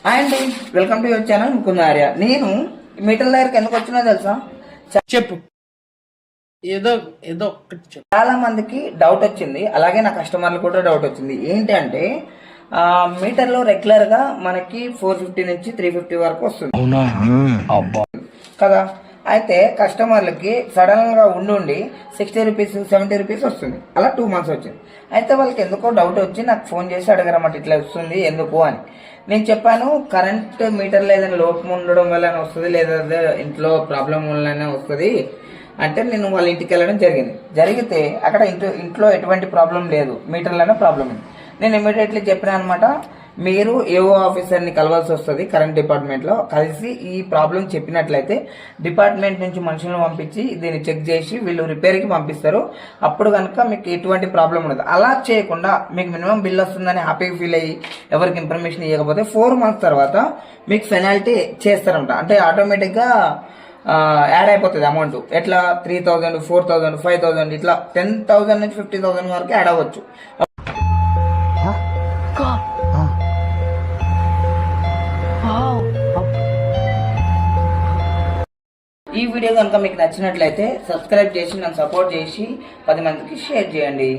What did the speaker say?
Hi అండి, welcome to your channel Mukunda Arya. నేను metre దగ్గరికి ఎందుకు వచ్చినా తెలుసా? చెప్పు. ఏదో ఏదో ఒకటి చెప్పు. చాలా మందికి డౌట్ వచ్చింది, అలాగే నా కస్టమర్లు కూడా డౌట్ వచ్చింది. ఏంటంటే మీటర్లో రెగ్యులర్ గా మనకి 450 నుంచి 350 వరకు వస్తుంది కదా. అయితే కస్టమర్లకి సడన్ గా ఉండి 60 రూపీస్ 70 రూపీస్ వస్తుంది. అలా 2 మంత్స్ వచ్చింది. అయితే వాళ్ళకి ఎందుకో డౌట్ వచ్చి నాకు ఫోన్ చేసి అడగరన్నమాట, ఇట్లా వస్తుంది ఎందుకు అని. నేను చెప్పాను, కరెంట్ మీటర్లో ఏదైనా లోపం ఉండడం వల్లనే వస్తుంది, లేదా ఇంట్లో ప్రాబ్లం వల్లనే వస్తుంది అంటే నేను వాళ్ళ ఇంటికి వెళ్ళడం జరిగితే అక్కడ ఇంట్లో ఎటువంటి ప్రాబ్లం లేదు, మీటర్లోనే ప్రాబ్లం ఉంది. నేను ఇమీడియట్లీ చెప్పిన అనమాట, మీరు ఏఓ ఆఫీసర్ని కలవాల్సి వస్తుంది కరెంట్ డిపార్ట్మెంట్లో. కలిసి ఈ ప్రాబ్లం చెప్పినట్లయితే డిపార్ట్మెంట్ నుంచి మనుషులను పంపించి దీన్ని చెక్ చేసి వీళ్ళు రిపేర్కి పంపిస్తారు. అప్పుడు కనుక మీకు ఎటువంటి ప్రాబ్లం ఉండదు. అలా చేయకుండా మీకు మినిమం బిల్ వస్తుందని హ్యాపీగా ఫీల్ అయ్యి ఎవరికి ఇన్ఫర్మేషన్ ఇవ్వకపోతే 4 మంత్స్ తర్వాత మీకు పెనాల్టీ చేస్తారంట. అంటే ఆటోమేటిక్గా యాడ్ అయిపోతుంది అమౌంట్. ఎట్లా 3000, 4000, 5000 ఇట్లా 10,000 నుంచి 50,000 వరకు యాడ్ అవ్వచ్చు. ఈ వీడియో కనుక మీకు నచ్చినట్లయితే సబ్స్క్రైబ్ చేసి నన్ను సపోర్ట్ చేసి 10 మందికి షేర్ చేయండి.